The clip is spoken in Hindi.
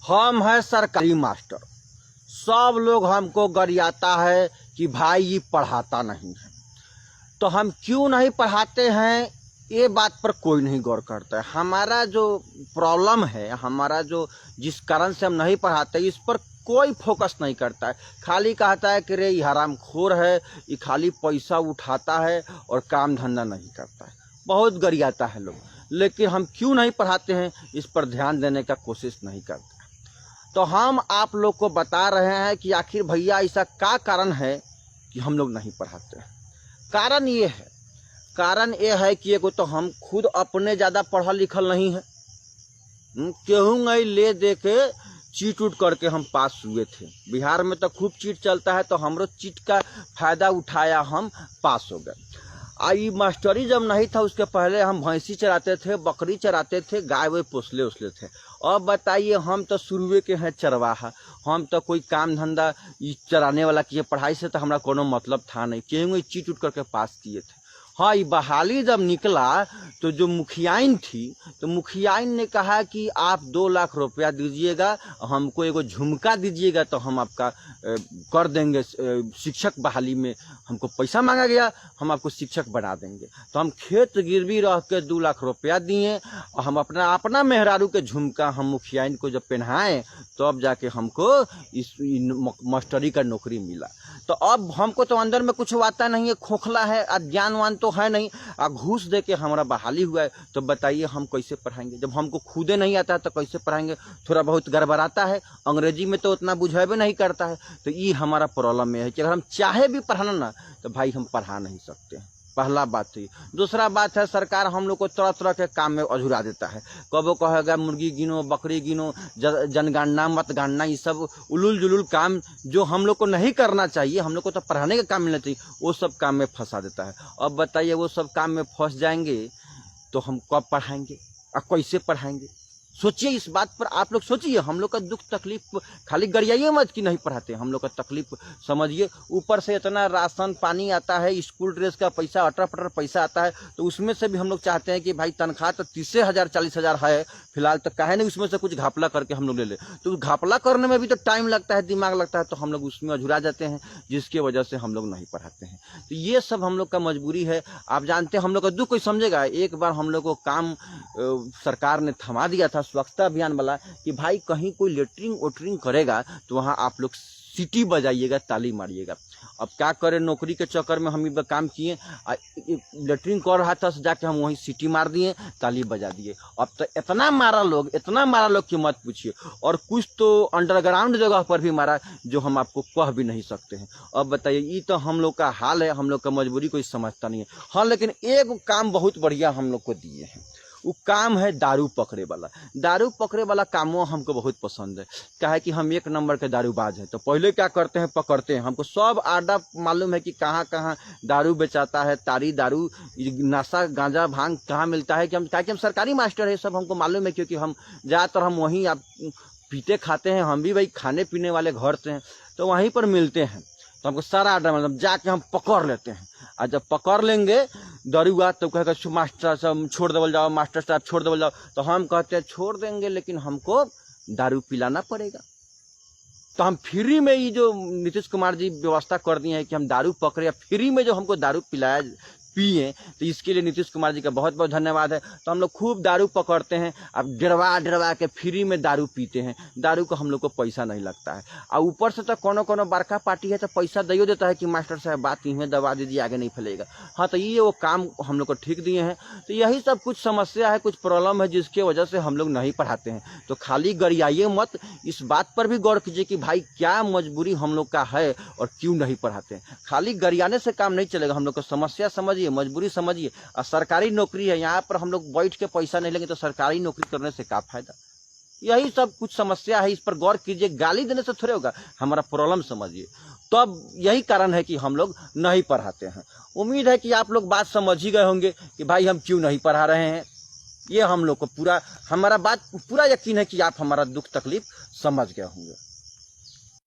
हम हैं सरकारी मास्टर। सब लोग हमको गरियाता है कि भाई ये पढ़ाता नहीं है, तो हम क्यों नहीं पढ़ाते हैं ये बात पर कोई नहीं गौर करता है। हमारा जो प्रॉब्लम है, हमारा जो जिस कारण से हम नहीं पढ़ाते, इस पर कोई फोकस नहीं करता है। खाली कहता है कि रे ये हरामखोर है, ये खाली पैसा उठाता है और काम धंधा नहीं करता है। बहुत गरियाता है लोग, लेकिन हम क्यों नहीं पढ़ाते हैं इस पर ध्यान देने का कोशिश नहीं करते। तो हम आप लोग को बता रहे हैं कि आखिर भैया ऐसा क्या कारण है कि हम लोग नहीं पढ़ाते हैं। कारण ये है कि एगो तो हम खुद अपने ज़्यादा पढ़ा लिखल नहीं है, केहूँ नहीं ले दे के चीट उट करके हम पास हुए थे। बिहार में तो खूब चीट चलता है, तो हमरो चीट का फायदा उठाया, हम पास हो गए। आई मास्टरी जब नहीं था उसके पहले हम भैंसी चराते थे, बकरी चराते थे, गाय वे पोसले उसले थे। अब बताइए, हम तो शुरुए के हैं चरवाहा, हम तो कोई काम धंधा चराने वाला किए, पढ़ाई से तो हमारा कोनो मतलब था नहीं, क्यों चीट उट करके पास किए थे। हाँ, ये बहाली जब निकला तो जो मुखियाइन थी, तो मुखियाइन ने कहा कि आप 2 लाख रुपया दीजिएगा, हमको एगो झुमका दीजिएगा तो हम आपका कर देंगे, शिक्षक बहाली में हमको पैसा मांगा गया, हम आपको शिक्षक बना देंगे। तो हम खेत गिरवी रह के 2 लाख रुपया दिए और हम अपना मेहरारू के झुमका हम मुखियाइन को जब पहनाएं, तो अब जाके हमको इस मास्टरी का नौकरी मिला। तो अब हमको तो अंदर में कुछ आता नहीं है, खोखला है, अज्ञानवान तो है नहीं, घूस दे के हमारा बहाली हुआ है। तो बताइए हम कैसे पढ़ाएंगे जब हमको खुदे नहीं आता है, तो कैसे पढ़ाएंगे। थोड़ा बहुत गड़बड़ाता है, अंग्रेजी में तो उतना बुझेबे नहीं करता है। तो ये हमारा प्रॉब्लम में है कि अगर हम चाहे भी पढ़ाना ना, तो भाई हम पढ़ा नहीं सकते हैं। पहला बात है। दूसरा बात है, सरकार हम लोग को तरह तरह के काम में अझुरा देता है। कबो कहेगा मुर्गी गिनो, बकरी गिनो, जनगणना मतगणना, ये सब उलूल जुलूल काम जो हम लोग को नहीं करना चाहिए, हम लोग को तो पढ़ाने का काम मिलना चाहिए, वो सब काम में फंसा देता है। अब बताइए, वो सब काम में फंस जाएंगे तो हम कब पढ़ाएंगे और कैसे पढ़ाएंगे। सोचिए इस बात पर, आप लोग सोचिए। हम लोग का दुख तकलीफ खाली गरियाइए मत कि नहीं पढ़ाते, हम लोग का तकलीफ समझिए। ऊपर से इतना राशन पानी आता है, स्कूल ड्रेस का पैसा, अटर पटर पैसा आता है, तो उसमें से भी हम लोग चाहते हैं कि भाई तनख्वाह तो 30,000 40,000 है फिलहाल, तो काहे नहीं उसमें से कुछ घापला करके हम लोग ले ले। तो घापला करने में भी तो टाइम लगता है, दिमाग लगता है, तो हम लोग उसमें अझुरा जाते हैं, जिसकी वजह से हम लोग नहीं पढ़ाते हैं। तो ये सब हम लोग का मजबूरी है। आप जानते हैं हम लोग का दुख कोई समझेगा। एक बार हम लोग को काम सरकार ने थमा दिया था, स्वच्छता अभियान वाला, कि भाई कहीं कोई लेटरिंग वोटरिंग करेगा तो वहां आप लोग सीटी बजाइएगा, ताली मारिएगा। अब क्या करें, नौकरी के चक्कर में हम काम किए, लेटरिंग कर रहा था, जाके हम वहीं सीटी मार दिए, ताली बजा दिए। अब तो इतना मारा लोग कि मत पूछिए। और कुछ तो अंडरग्राउंड जगह पर भी मारा जो हम आपको कह भी नहीं सकते हैं। अब बताइए, ये तो हम लोग का हाल है, हम लोग का मजबूरी कोई समझता नहीं है। हाँ, लेकिन एक काम बहुत बढ़िया हम लोग को दिए हैं, वो काम है दारू पकड़े वाला। दारू पकड़े वाला कामों हमको बहुत पसंद है, क्या है कि हम 1 नंबर के दारूबाज हैं। तो पहले क्या करते हैं, पकड़ते हैं, हमको सब आडा मालूम है कि कहाँ कहाँ दारू बेचाता है, तारी दारू, नशा गांजा भांग कहाँ मिलता है। कि हम सरकारी मास्टर है, सब हमको मालूम है, क्योंकि हम ज़्यादातर हम वहीं आप पीते खाते हैं, हम भी वही खाने पीने वाले घर से हैं, तो वहीं पर मिलते हैं। तो हमको सारा आडा मतलब जाके हम पकड़ लेते हैं। और जब पकड़ लेंगे दरुआ, तो कहेगा मास्टर साहब छोड़ देवल जाओ, मास्टर साहब छोड़ देवल जाओ। तो हम कहते हैं छोड़ देंगे, लेकिन हमको दारू पिलाना पड़ेगा। तो हम फ्री में, ये जो नीतीश कुमार जी व्यवस्था कर दिए हैं कि हम दारू पकड़े, फ्री में जो हमको दारू पिलाया पिए, तो इसके लिए नीतीश कुमार जी का बहुत बहुत धन्यवाद है। तो हम लोग खूब दारू पकड़ते हैं, अब डरवा के फ्री में दारू पीते हैं। दारू को हम लोग को पैसा नहीं लगता है, और ऊपर से तो कोनो बड़का पार्टी है तो पैसा दे देता है कि मास्टर साहब बात इन्हें दबा दीजिए, आगे नहीं फैलेगा। हाँ, तो ये वो काम हम लोग को ठीक दिए हैं। तो यही सब कुछ समस्या है, कुछ प्रॉब्लम है, जिसके वजह से हम लोग नहीं पढ़ाते हैं। तो खाली गरियाइए मत, इस बात पर भी गौर कीजिए कि भाई क्या मजबूरी हम लोग का है और क्यों नहीं पढ़ाते हैं। खाली गरियाने से काम नहीं चलेगा, हम लोग को समस्या समझिए, मजबूरी समझिए। और सरकारी नौकरी है, यहाँ पर हम लोग बैठ के पैसा नहीं लेंगे तो सरकारी नौकरी करने से क्या फायदा। यही सब कुछ समस्या है, इस पर गौर कीजिए। गाली देने से थोड़े होगा, हमारा प्रॉब्लम समझिए। तो अब यही कारण है कि हम लोग नहीं पढ़ाते हैं। उम्मीद है कि आप लोग बात समझ ही गए होंगे कि भाई हम क्यों नहीं पढ़ा रहे हैं। ये हम लोग को पूरा, हमारा बात पूरा यकीन है कि आप हमारा दुख तकलीफ समझ गए होंगे।